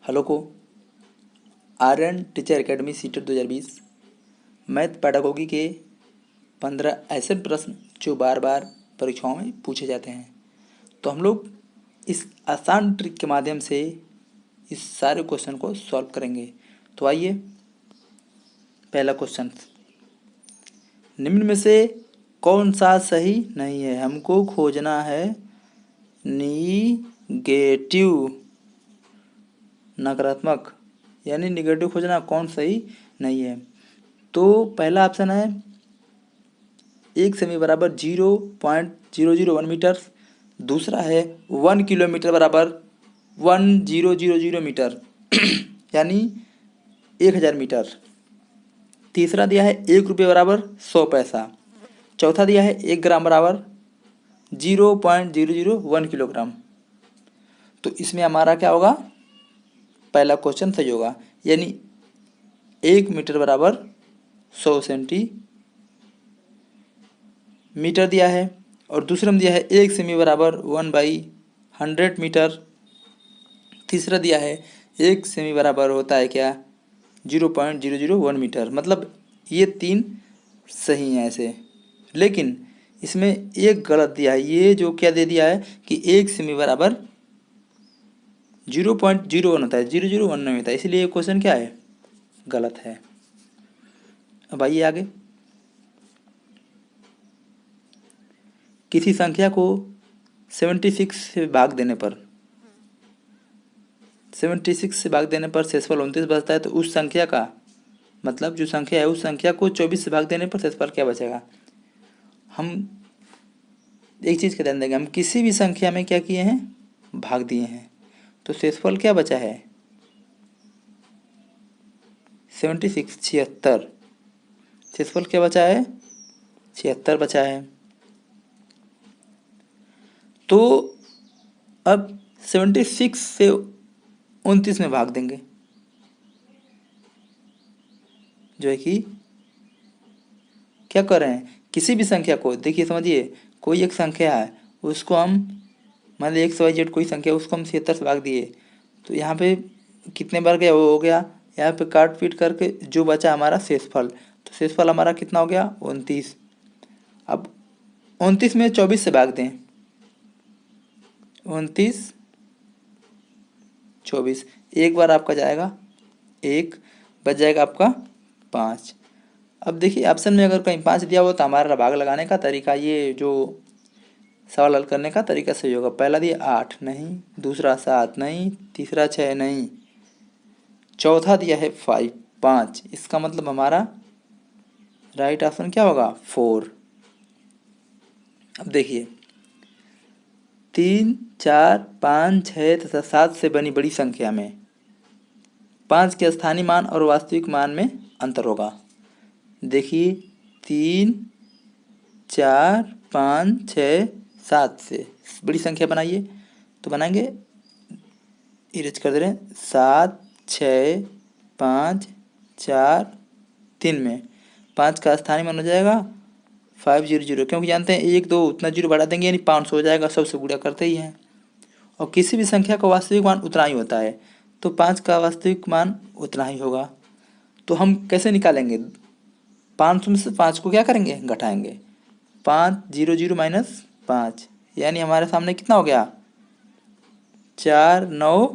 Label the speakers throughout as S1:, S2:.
S1: Hello को Aryan teacher academy CTET 2020 math pedagogy के 15 ऐसे प्रश्न जो बार बार परीक्षाओं में पूछे जाते हैं। तो हम लोग इस आसान ट्रिक के माध्यम से इस सारे क्वेश्चन को सॉल्व करेंगे। तो आइए, पहला क्वेश्चन, निम्न में से कौन सा सही नहीं है? हमको खोजना है निगेटिव, नकारात्मक यानी निगेटिव खोजना, कौन सही नहीं है। तो पहला ऑप्शन है 1 सेमी बराबर 0.001 मीटर, दूसरा है 1 किलोमीटर बराबर 1000 मीटर यानी 1000 मीटर, तीसरा दिया है 1 रुपये बराबर 100 पैसा, चौथा दिया है 1 ग्राम बराबर 0.001 किलोग्राम। तो इसमें हमारा क्या होगा? पहला क्वेश्चन सही होगा, यानी 1 मीटर बराबर 100 सेंटीमीटर दिया है, और दूसरे में दिया है 1 सेमी बराबर 1/100 मीटर, तीसरा दिया है 1 सेमी बराबर होता है क्या? 0.001 मीटर। मतलब ये 3 सही हैं ऐसे, लेकिन इसमें एक गलत दिया है। ये जो क्या दे दिया है कि 1 सेमी बराबर 0.01 होता है, 001 नहीं होता है, इसलिए ये क्वेश्चन क्या है? गलत है। अब आइए आगे, किसी संख्या को 76 से भाग देने पर 76 से भाग देने पर शेषफल 29 बचता है। तो उस संख्या का मतलब जो संख्या है उस संख्या को 24 से भाग देने पर शेषफल क्या बचेगा? हम एक चीज़ का ध्यान देंगे, हम किसी भी संख्या में क्या किए हैं? भाग दिए हैं, तो शेषफल क्या बचा है? 76, 76। शेषफल क्या बचा है? 76 बचा है। तो अब 76 से 29 में भाग देंगे, जो है कि क्या कर रहे हैं? किसी भी संख्या को, देखिए समझिए, कोई एक संख्या है, उसको हम मान लीजिए XYZ कोई संख्या, उसको हम 76 से भाग दिए, तो यहाँ पे कितने बार गया? वो हो गया। यहाँ पे काट पीट करके जो बचा हमारा शेषफल, तो शेषफल हमारा कितना हो गया? 29। अब 29 में 24 से भाग दें, 29, 24, एक बार आपका जाएगा 1, बच जाएगा आपका 5। अब देखिए ऑप्शन में अगर कहीं 5 दिया हो तो हमारा भाग लगाने का तरीका, ये जो सवाल हल करने का तरीका सही होगा। पहला दिया 8 नहीं, दूसरा 7 नहीं, तीसरा 6 नहीं, चौथा दिया है 5। इसका मतलब हमारा राइट ऑप्शन क्या होगा? 4। अब देखिए 3, 4, 5, 6 तथा 7 से बनी बड़ी संख्या में 5 के स्थानीय मान और वास्तविक मान में अंतर होगा। देखिए 3, 4, 5, 6, 7 से बड़ी संख्या बनाइए, तो बनाएंगे, इरेज कर दे रहे हैं, 7, 6, 5, 4, 3 में 5 का स्थानीय मान हो जाएगा 500, क्योंकि जानते हैं 1 2 उतना जीरो बढ़ा देंगे यानी 500 हो जाएगा, सबसे गुणा करते ही हैं। और किसी भी संख्या का वास्तविक मान उतना ही होता है, तो 5 का वास्तविक मान उतना ही होगा। तो हम कैसे निकालेंगे? 500 में से 5 को क्या करेंगे? घटाएंगे। 500 माइनस 5 यानी हमारे सामने कितना हो गया? 4 9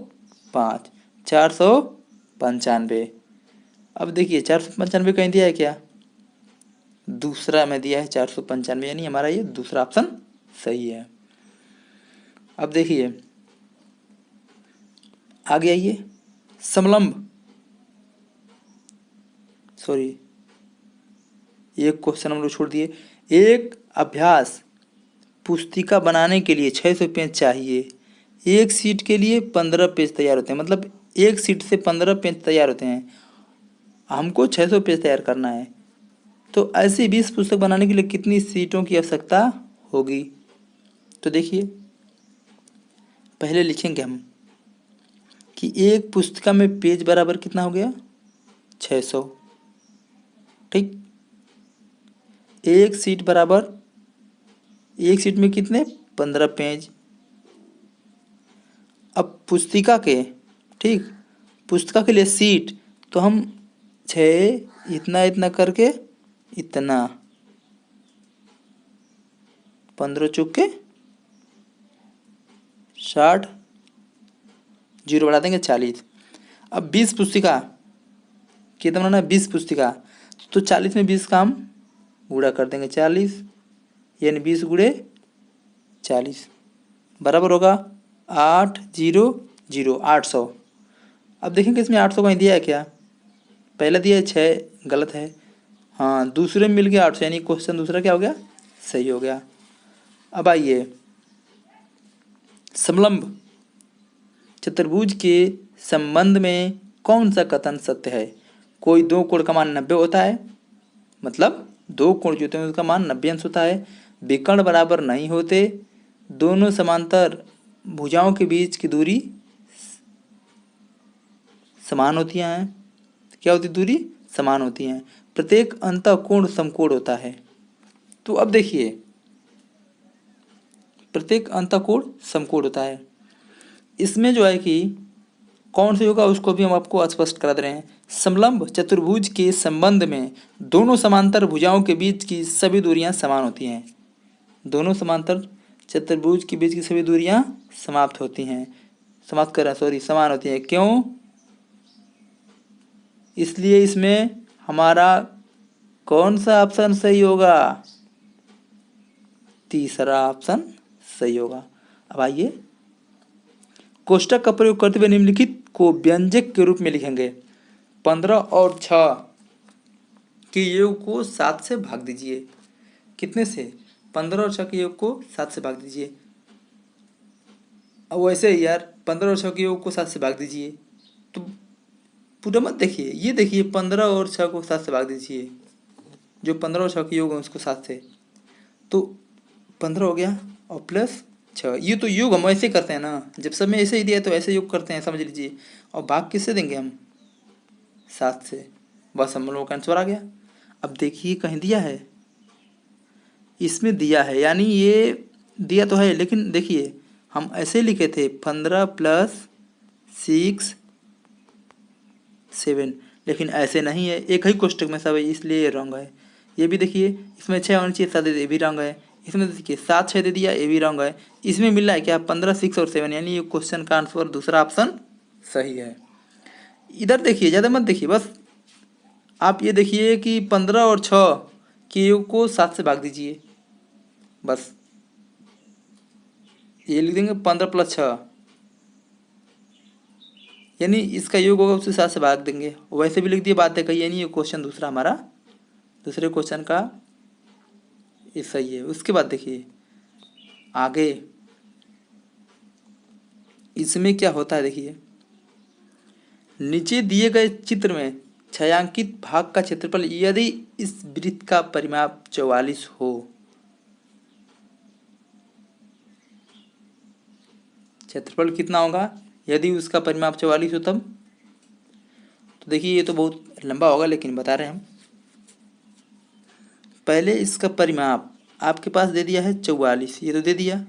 S1: 5, 495। अब देखिए 495 कहीं दिया है क्या? दूसरा में दिया है 495, यानी हमारा ये दूसरा ऑप्शन सही है। अब देखिए आगे आइए, समलंब, सॉरी एक क्वेश्चन हम लोग छोड़ दिए। एक अभ्यास पुस्तिका बनाने के लिए 600 पेज चाहिए। एक सीट के लिए 15 पेज तैयार होते हैं, मतलब एक सीट से 15 पेज तैयार होते हैं। हमको 600 पेज तैयार करना है, तो ऐसी 20 पुस्तक बनाने के लिए कितनी सीटों की आवश्यकता होगी? तो देखिए पहले लिखेंगे हम कि एक पुस्तिका में पेज बराबर कितना हो गया? 600। ठीक, एक सीट बराबर, एक सीट में कितने? 15 पेज। अब पुस्तिका के, ठीक, पुस्तिका के लिए सीट, तो हम 6 इतना इतना करके इतना 15 चौक के 60, जीरो बढ़ा देंगे 40। अब 20 पुस्तिका कितना बनाना है, 20 पुस्तिका, तो 40 में 20 का हम गुणा कर देंगे 40, यानी 20 गुणे 40 बराबर होगा 800 800। अब देखेंगे इसमें 800 कहीं दिया है क्या, पहला दिया है 6 गलत है, हाँ दूसरे में मिल गया 800, यानी क्वेश्चन दूसरा क्या हो गया, सही हो गया। अब आइए समलंब चतुर्भुज के संबंध में कौन सा कथन सत्य है। कोई दो कोण का मान 90 होता है, मतलब दो कोण जो होते हैं उसका मान 90 अंश होता है, विकर्ण बराबर नहीं होते, दोनों समांतर भुजाओं के बीच की दूरी समान होती हैं, क्या होती दूरी समान होती हैं, प्रत्येक अंतःकोण समकोण होता है। तो अब देखिए प्रत्येक अंतःकोण समकोण होता है, इसमें जो है कि कौन से होगा उसको भी हम आपको स्पष्ट करा दे रहे हैं। समलंब चतुर्भुज के संबंध में दोनों समांतर भुजाओं के बीच की सभी दूरियां समान होती हैं, दोनों समांतर चतुर्भुज के बीच की सभी दूरियां समाप्त होती हैं, समाप्त कर सॉरी समान होती हैं। क्यों, इसलिए इसमें हमारा कौन सा ऑप्शन सही होगा, तीसरा ऑप्शन सही होगा। अब आइए कोष्टक का प्रयोग करते हुए निम्नलिखित को व्यंजक के रूप में लिखेंगे। 15 और 6 के योग को 7 से भाग दीजिए। कितने से, 15 और 6 के योग को 7 से भाग दीजिए। अब वैसे ही यार 15 और 6 के योग को 7 से भाग दीजिए, तो पूरा मत देखिए, ये देखिए 15 और 6 को 7 से भाग दीजिए, जो 15 और 6 के योग है उसको 7 से, तो 15 हो गया और प्लस 6, ये तो योग हम ऐसे करते हैं ना, जब सब में ऐसे ही दिया तो ऐसे योग करते हैं, समझ लीजिए। और भाग किससे देंगे हम, 7 से, बस हम लोगों का आंसर आ गया। अब देखिए कहीं दिया है, इसमें दिया है, यानी ये दिया तो है, लेकिन देखिए हम ऐसे लिखे थे 15 + 6 7, लेकिन ऐसे नहीं है, एक ही कोष्टक में सब है, इसलिए ये रॉन्ग है। ये भी देखिए इसमें 6 होनी चाहिए 7 दे दिया, ये भी रॉन्ग है। इसमें देखिए 7 6 दे दिया, ये भी रॉन्ग है। इसमें मिल रहा है क्या, 15 6 और 7, यानी ये क्वेश्चन का आंसर दूसरा ऑप्शन सही है। इधर देखिए, ज़्यादा मत देखिए, बस आप ये देखिए कि 15 और 6 के योग को 7 से भाग दीजिए, बस ये लिख देंगे 15 + 6, यानी इसका योग होगा उससे 7 से भाग देंगे, वैसे भी लिख दिए, बात है कही, यानी ये क्वेश्चन दूसरा हमारा दूसरे क्वेश्चन का ये सही है। उसके बाद देखिए आगे इसमें क्या होता है, देखिए नीचे दिए गए चित्र में छायांकित भाग का क्षेत्रफल यदि इस वृत्त का परिमाप 44 हो, क्षेत्रफल कितना होगा यदि उसका परिमाप 44 हो तब, तो देखिए ये तो बहुत लंबा होगा लेकिन बता रहे हैं हम। पहले इसका परिमाप आपके पास दे दिया है 44, ये तो दे दिया।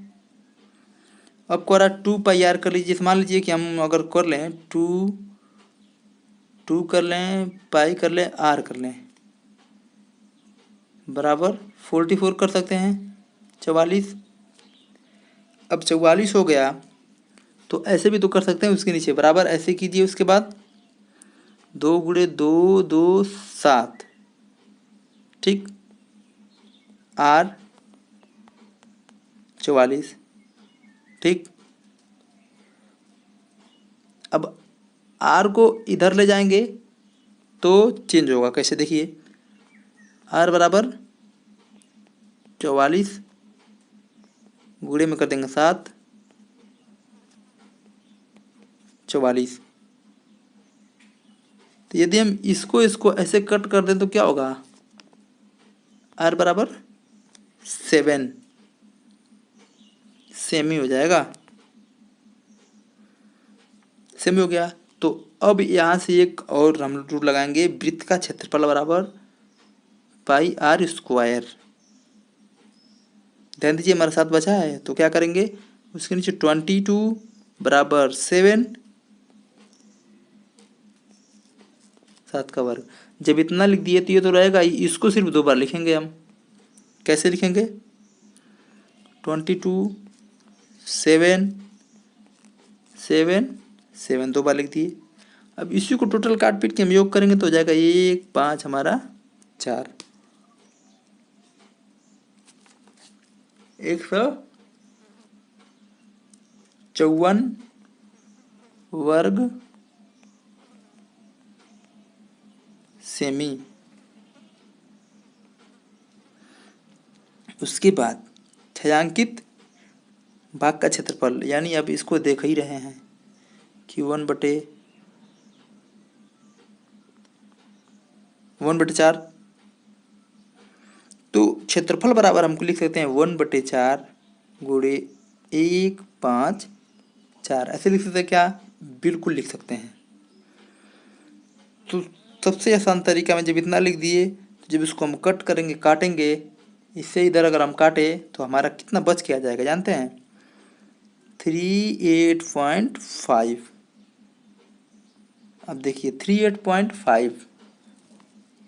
S1: अब को रहा 2πr कर लीजिए, मान लीजिए कि हम अगर कर लें 2 कर लें, पाई कर लें, r कर लें, बराबर 44 कर सकते हैं 44। अब 44 हो गया तो ऐसे भी तो कर सकते हैं, उसके नीचे बराबर ऐसे कीजिए, उसके बाद 2 × 2 2 7, ठीक, r 44, ठीक। अब r को इधर ले जाएंगे तो चेंज होगा, कैसे देखिए, r बराबर 44 गुणे में कर देंगे 7 44, तो यदि हम इसको ऐसे कट कर दें तो क्या होगा, r बराबर 7, सेम ही हो जाएगा, सेम ही हो गया। तो अब यहाँ से एक और हम रूल लगाएंगे, वृत्त का क्षेत्रफल बराबर πr²। ध्यान दीजिए हमारे साथ बचा है, तो क्या करेंगे, उसके नीचे 22 बराबर 7 7 का वर्ग। जब इतना लिख दिए तो ये तो रहेगा ही, इसको सिर्फ 2 बार लिखेंगे हम। कैसे लिखेंगे? 22 7 7 7 2 बार लिख दिए। अब इसी को टोटल काट पीट के हम योग करेंगे तो हो जाएगा 1 5 हमारा 4, 154 वर्ग सेमी। उसके बाद छायांकित भाग का क्षेत्रफल, यानी अब इसको देख ही रहे हैं कि 1/4। तो क्षेत्रफल बराबर हमको लिख सकते हैं 1/4 गुणे 1 5 4। ऐसे लिख सकते हैं क्या? बिल्कुल लिख सकते हैं। तो सबसे आसान तरीका में जब इतना लिख दिए तो जब इसको हम कट करेंगे, काटेंगे, इससे इधर अगर हम काटे तो हमारा कितना बच के आ जाएगा जानते हैं? 38.5। अब देखिए 38.5,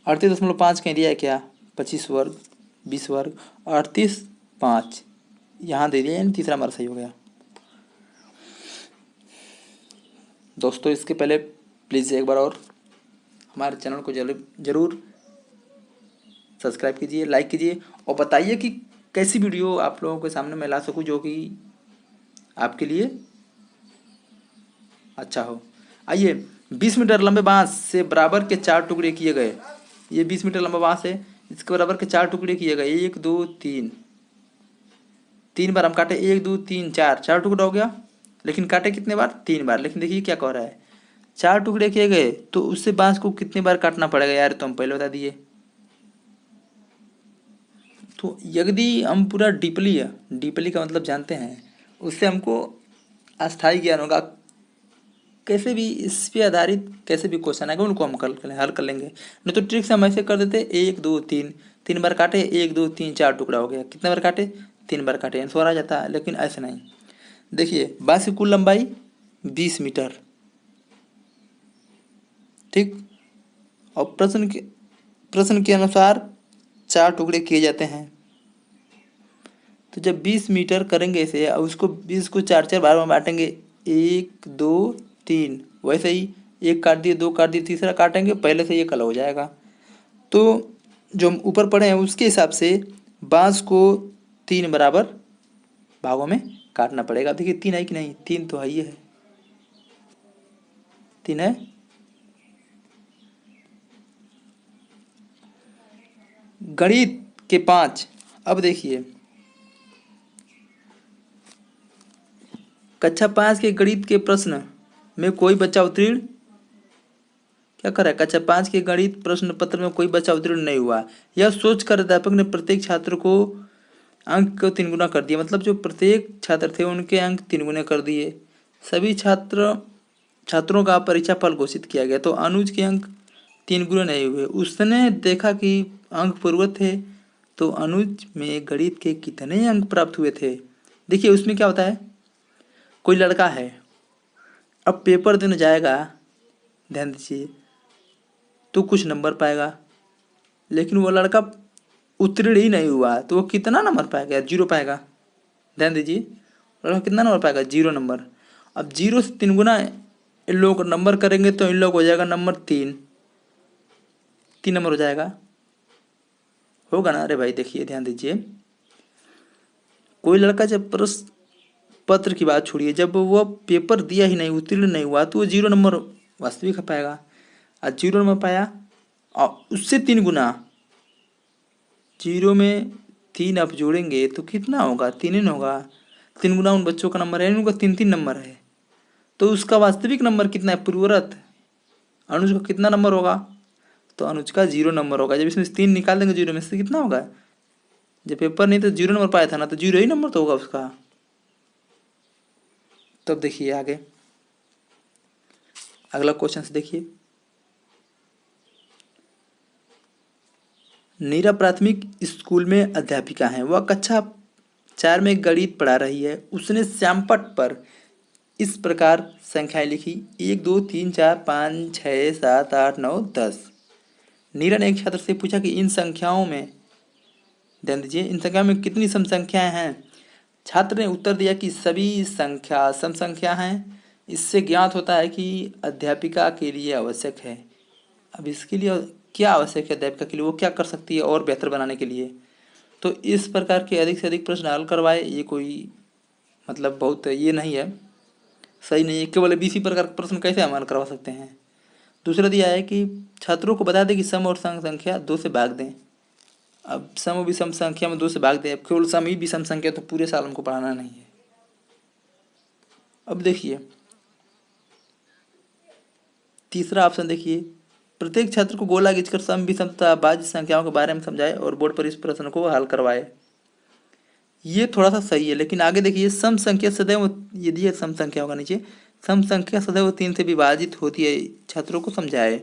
S1: 38.5 कहीं दिया है क्या? 25 वर्ग 20 वर्ग 38.5 यहाँ दे दिया, यानी तीसरा हमारा सही हो गया। दोस्तों इसके पहले प्लीज़ एक बार और हमारे चैनल को जरूर सब्सक्राइब कीजिए, लाइक कीजिए और बताइए कि कैसी वीडियो आप लोगों के सामने मैं ला सकूं जो कि आपके लिए अच्छा हो। आइए, 20 मीटर लंबे बांस से बराबर के 4 टुकड़े किए गए। ये 20 मीटर लंबा बांस है, इसके बराबर के 4 टुकड़े किए गए। 1 2 3, 3 बार हम काटे। 1 2 3 4, 4 टुकड़ा हो गया। लेकिन काटे कितने बार? 3 बार। लेकिन देखिए क्या कह रहा है, 4 टुकड़े किए गए तो उससे बांस को कितने बार काटना पड़ेगा यार? तो हम पहले बता दिए। तो यदि हम पूरा डीपली का मतलब जानते हैं, उससे हमको अस्थायी ज्ञान होगा। कैसे भी इस पे आधारित कैसे भी क्वेश्चन आएगा उनको हम हल कर लेंगे। नहीं तो ट्रिक से हम ऐसे कर देते, 1 2 3, 3 बार काटे, 1 2 3 4 टुकड़ा हो गया। कितने बार काटे? 3 बार काटे, आंसर आ जाता है। लेकिन ऐसे नहीं। देखिए बांस की कुल लंबाई 20 मीटर, ठीक। और प्रश्न के अनुसार 4 टुकड़े किए जाते हैं। तो जब 20 मीटर करेंगे इसे और उसको 20 को 4 4 बार में बांटेंगे, 1 2 3, वैसे ही 1 काट दिए, 2 काट दिए, तीसरा काटेंगे, पहले से ये कल हो जाएगा। तो जो हम ऊपर पढ़े हैं उसके हिसाब से बांस को 3 बराबर भागों में काटना पड़ेगा। देखिए 3 है कि नहीं? 3 तो है ही है, 3 है। गणित के 5। अब देखिए कक्षा 5 के गणित के प्रश्न में कोई बच्चा उत्तीर्ण क्या कर रहा है? कक्षा 5 के गणित प्रश्न पत्र में कोई बच्चा उत्तीर्ण नहीं हुआ। यह सोचकर अध्यापक ने प्रत्येक छात्र को अंक को 3 गुना कर दिया। मतलब जो प्रत्येक छात्र थे उनके अंक 3 गुने कर दिए। सभी छात्रों का परीक्षा फल घोषित किया गया तो अनुज के अंक 3 गुने नहीं हुए। उसने देखा कि अंक पूर्ववत थे तो अनुज में गणित के कितने अंक प्राप्त हुए थे। देखिए उसमें क्या होता है, कोई लड़का है, अब पेपर देने जाएगा, ध्यान दीजिए, तो कुछ नंबर पाएगा। लेकिन वो लड़का उत्तीर्ण ही नहीं हुआ तो वो कितना नंबर पाएगा? 0 पाएगा। ध्यान दीजिए, लड़का कितना नंबर पाएगा? 0 नंबर। अब 0 से 3 गुना इन लोगों को नंबर करेंगे तो इन लोग हो जाएगा नंबर 3 नंबर हो जाएगा, होगा ना? अरे भाई देखिए ध्यान दीजिए, कोई लड़का जब प्रश्न पत्र की बात छोड़िए, जब वो पेपर दिया ही नहीं, उत्तीर्ण नहीं हुआ तो वो 0 नंबर वास्तविक पाएगा। और 0 नंबर पाया और उससे 3 गुना, 0 में 3 आप जोड़ेंगे तो कितना होगा? 3 ही होगा। 3 गुना उन बच्चों का नंबर है, उनका 3 3 नंबर है। तो उसका वास्तविक नंबर कितना है? पूर्वरत अनुज का कितना नंबर होगा? तो अनुज का 0 नंबर होगा। जब इसमें से 3 निकाल देंगे 0 में से कितना होगा? जब पेपर नहीं तो 0 नंबर पाया था ना, तो 0 ही नंबर तो होगा उसका। तब देखिए आगे अगला क्वेश्चन से देखिए, नीरा प्राथमिक स्कूल में अध्यापिका है। वह कक्षा 4 में गणित पढ़ा रही है। उसने श्यामपट्ट पर इस प्रकार संख्याएं लिखी 1 2 3 4 5 6 7 8 9 10। नीरा ने एक छात्र से पूछा कि इन संख्याओं में, ध्यान दीजिए, इन संख्याओं में कितनी सम संख्याएं हैं। छात्र ने उत्तर दिया कि सभी संख्या सम संख्या हैं। इससे ज्ञात होता है कि अध्यापिका के लिए आवश्यक है। अब इसके लिए क्या आवश्यक है अध्यापिका के लिए, वो क्या कर सकती है और बेहतर बनाने के लिए। तो इस प्रकार के अधिक से अधिक प्रश्न हल करवाए, ये कोई मतलब बहुत ये नहीं है, सही नहीं है। केवल इसी प्रकार के प्रश्न कैसे हम हल करवा सकते हैं। दूसरा दिया है कि छात्रों को बता दें कि सम और सम संख्या 2 से भाग दें। अब सम और विषम संख्या में 2 से भाग दें। अब केवल सम ही विषम संख्या तो पूरे साल हमको पढ़ाना नहीं है। अब देखिए तीसरा ऑप्शन देखिए, प्रत्येक छात्र को गोला खींचकर सम विषम तथा भाज्य संख्याओं के बारे में समझाए और बोर्ड पर इस प्रश्न को हल करवाए। ये थोड़ा सा सही है, लेकिन आगे देखिए, सम संख्या सदैव, ये दिए सम संख्या होगा नीचे, सम संख्या सदैव 3 से विभाजित होती है, छात्रों को समझाए।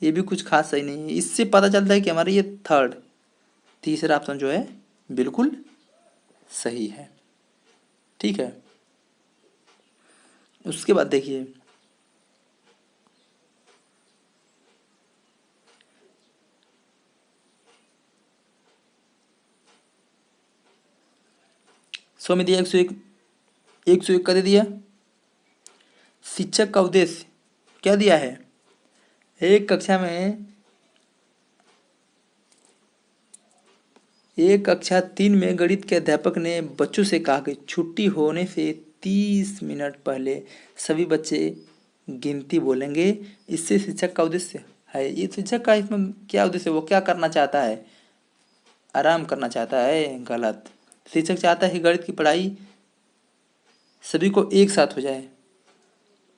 S1: ये भी कुछ खास सही नहीं है। इससे पता चलता है कि हमारा ये तीसरा ऑप्शन जो है बिल्कुल सही है। ठीक है, उसके बाद देखिए सौ में दिया 101, 101 का दे दिया। शिक्षक का उद्देश्य क्या दिया है, एक कक्षा में, एक कक्षा 3 में गणित के अध्यापक ने बच्चों से कहा कि छुट्टी होने से 30 मिनट पहले सभी बच्चे गिनती बोलेंगे। इससे शिक्षक का उद्देश्य है, ये शिक्षक का इसमें क्या उद्देश्य, वो क्या करना चाहता है, आराम करना चाहता है, गलत। शिक्षक चाहता है कि गणित की पढ़ाई सभी को एक साथ हो जाए।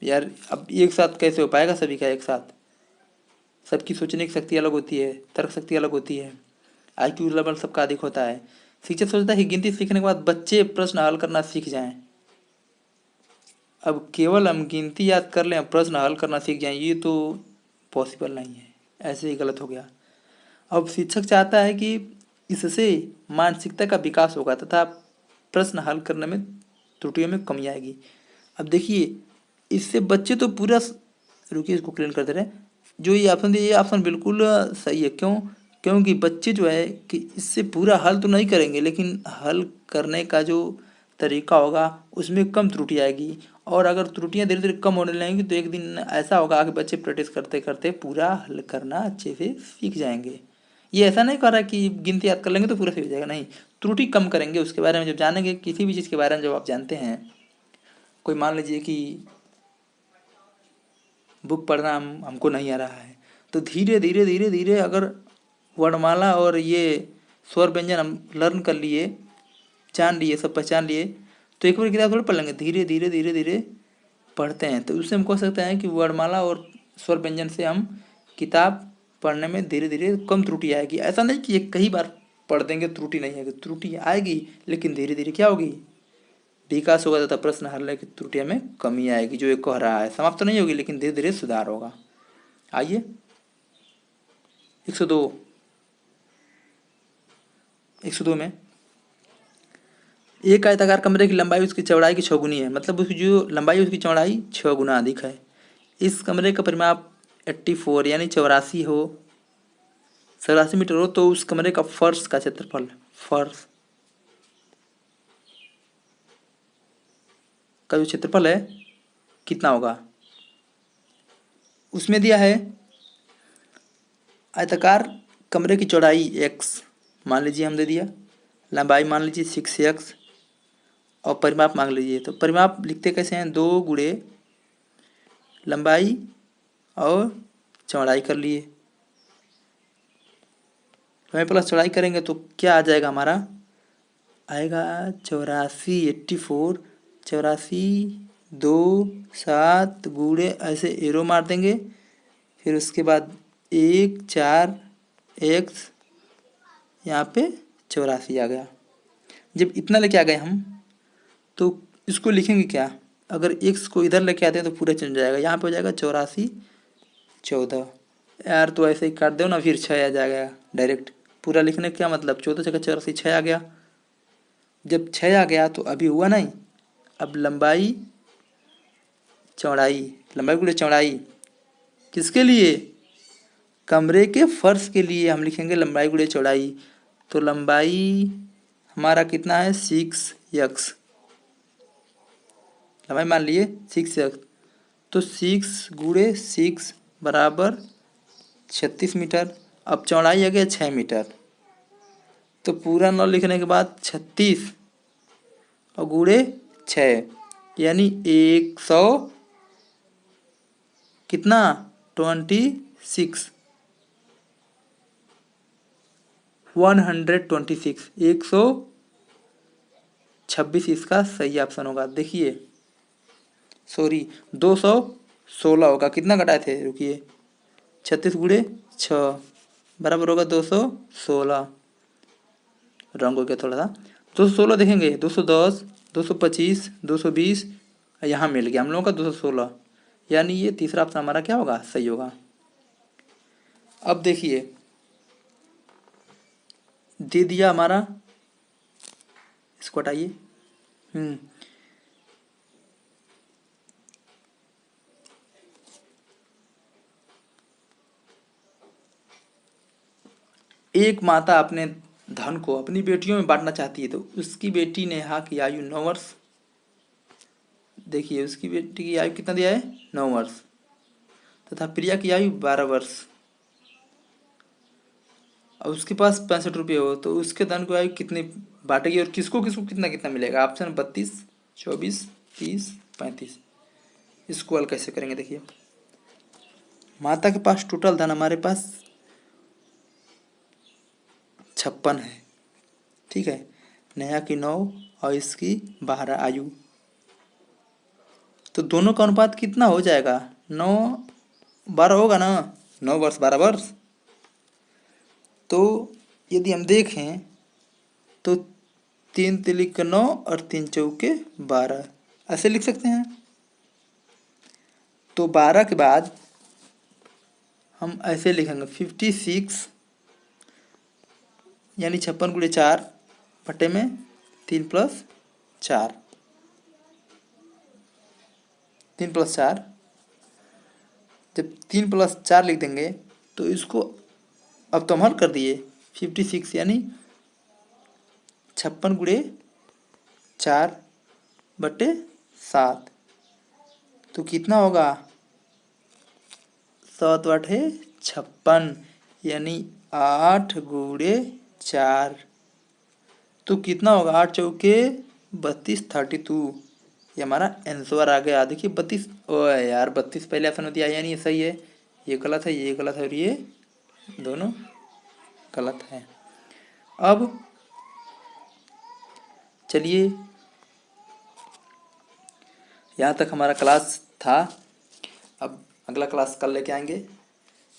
S1: यार अब एक साथ कैसे हो पाएगा सभी का एक साथ, सबकी सोचने की शक्ति अलग होती है, तर्क शक्ति अलग होती है, IQ लेवल सबका अधिक होता है। शिक्षक सोचता है कि गिनती सीखने के बाद बच्चे प्रश्न हल करना सीख जाएं। अब केवल हम गिनती याद कर लें, प्रश्न हल करना सीख जाएं, ये तो पॉसिबल नहीं है, ऐसे ही गलत हो गया। अब शिक्षक चाहता है कि इससे मानसिकता का विकास होगा तथा प्रश्न हल करने में त्रुटियों में कमी आएगी। अब देखिए इससे बच्चे तो पूरा, रुकिए इसको क्लीन करते रहे, जो ये ऑप्शन दिया ये ऑप्शन बिल्कुल सही है। क्यों, क्योंकि बच्चे जो है कि इससे पूरा हल तो नहीं करेंगे, लेकिन हल करने का जो तरीका होगा उसमें कम त्रुटि आएगी। और अगर त्रुटियां धीरे धीरे कम होने लगेंगी तो एक दिन ऐसा होगा कि बच्चे प्रैक्टिस करते करते पूरा हल करना अच्छे से सीख जाएंगे। ये ऐसा नहीं कर रहा कि गिनती याद कर लेंगे तो पूरा सीख जाएगा, नहीं, त्रुटि कम करेंगे। उसके बारे में जब जानेंगे, किसी भी चीज़ के बारे में जब आप जानते हैं, कोई मान लीजिए कि बुक पढ़ना हमको नहीं आ रहा है, तो धीरे धीरे धीरे धीरे अगर वर्णमाला और ये स्वर व्यंजन हम लर्न कर लिए, जान लिए, सब पहचान लिए, तो एक बार किताब थोड़ी पढ़ लेंगे, धीरे धीरे धीरे धीरे पढ़ते हैं। तो उससे हम कह सकते हैं कि वर्णमाला और स्वर व्यंजन से हम किताब पढ़ने में धीरे धीरे कम त्रुटि आएगी। ऐसा नहीं कि एक कई बार पढ़ देंगे त्रुटि नहीं आएगी, त्रुटि आएगी, लेकिन धीरे धीरे क्या होगी, विकास होगा तथा प्रश्न हल की त्रुटियों में कमी आएगी। जो एक कह रहा है समाप्त तो नहीं होगी, लेकिन धीरे धीरे सुधार होगा। आइए 102, 102 में एक आयताकार कमरे की लंबाई उसकी चौड़ाई की 6 गुनी है, मतलब उसकी जो लंबाई है उसकी चौड़ाई 6 गुना अधिक है। इस कमरे का परिमाप 84 यानी 84 हो, 84 मीटर हो, तो उस कमरे का फर्श का क्षेत्रफल, फर्श का जो क्षेत्रफल है कितना होगा। उसमें दिया है आयताकार कमरे की चौड़ाई x मान लीजिए, हम दे दिया, लंबाई मान लीजिए 6x, और परिमाप मांग लीजिए। तो परिमाप लिखते कैसे हैं, 2 गुणे लंबाई और चौड़ाई कर लिए, लंबाई प्लस चौड़ाई करेंगे तो क्या आ जाएगा, हमारा आएगा 84, 84, 84, 2, 7 गुणे, ऐसे एरो मार देंगे, फिर उसके बाद 1, 4 x, यहाँ पे 84 आ गया। जब इतना लेके आ गए हम, तो इसको लिखेंगे क्या, अगर x को इधर लेके आते हैं तो पूरा चल जाएगा, यहाँ पे हो जाएगा 84, 14। यार तो ऐसे ही काट दो ना, फिर 6 आ जाएगा डायरेक्ट। पूरा लिखने का क्या मतलब, 14 जगह 84, 6 आ गया। जब 6 आ गया तो अभी हुआ नहीं, अब लंबाई चौड़ाई, लंबाई गुणे चौड़ाई किसके लिए? कमरे के फर्श के लिए हम लिखेंगे लंबाई गुणे चौड़ाई। तो लंबाई हमारा कितना है 6x, लंबाई मान लिए 6x, तो 6 गुणे 6 बराबर 36 मीटर। अब चौड़ाई आ गया 6 मीटर, तो पूरा 9 लिखने के बाद 36 और गुणे 6 यानी 100 कितना 26 126 126 इसका सही ऑप्शन होगा। देखिए सॉरी 216 होगा, कितना घटाए थे रुकिए 36 गुणे 6 बराबर होगा 216, रंग हो गया थोड़ा सा। 216 देखेंगे 210 225 220 यहाँ मिल गया हम लोगों का 216, यानी ये तीसरा ऑप्शन हमारा क्या होगा सही होगा। अब देखिए दे दिया हमारा, इसको हटाइए। एक माता अपने धन को अपनी बेटियों में बांटना चाहती है, तो उसकी बेटी नेहा की आयु 9 वर्ष, देखिए उसकी बेटी की आयु कितना दिया है 9 वर्ष, तथा प्रिया की आयु 12 वर्ष, और उसके पास 65 रुपये हो, तो उसके धन को आयु कितनी बांटेगी और किसको किसको कितना कितना मिलेगा? ऑप्शन 32 24 30 35। इसको हल कैसे करेंगे? देखिए माता के पास टोटल धन हमारे पास 56 है, ठीक है, नेहा की 9 और इसकी 12 आयु, तो दोनों का अनुपात कितना हो जाएगा 9 12 होगा ना, 9 वर्ष 12 वर्ष। तो यदि हम देखें तो 3 तिलिक 9 और 3 चौके 12 ऐसे लिख सकते हैं। तो 12 के बाद हम ऐसे लिखेंगे 56 यानी 56 गुणे 4 बटे में 3 + 4 3 + 4, जब 3 + 4 लिख देंगे तो इसको अब तो हम हल कर दिए 56 यानी 56 गुणे 4 बटे 7, तो कितना होगा 7 × 8 = 56 यानी 8 गुणे 4, तो कितना होगा 8 चौके 32 32, ये हमारा आंसर आ गया। देखिए 32, ओ यार 32 पहले ऑप्शन में दिया यानी ये सही है, ये गलत है, ये गलत है और ये दोनों गलत है। अब चलिए यहाँ तक हमारा क्लास था, अब अगला क्लास कल लेके आएंगे।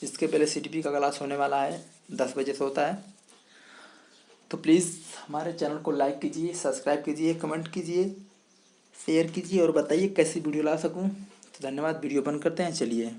S1: इसके पहले सीटीपी का क्लास होने वाला है, 10 बजे से होता है, तो प्लीज़ हमारे चैनल को लाइक कीजिए, सब्सक्राइब कीजिए, कमेंट कीजिए, शेयर कीजिए और बताइए कैसी वीडियो ला सकूं। तो धन्यवाद, वीडियो बंद करते हैं, चलिए।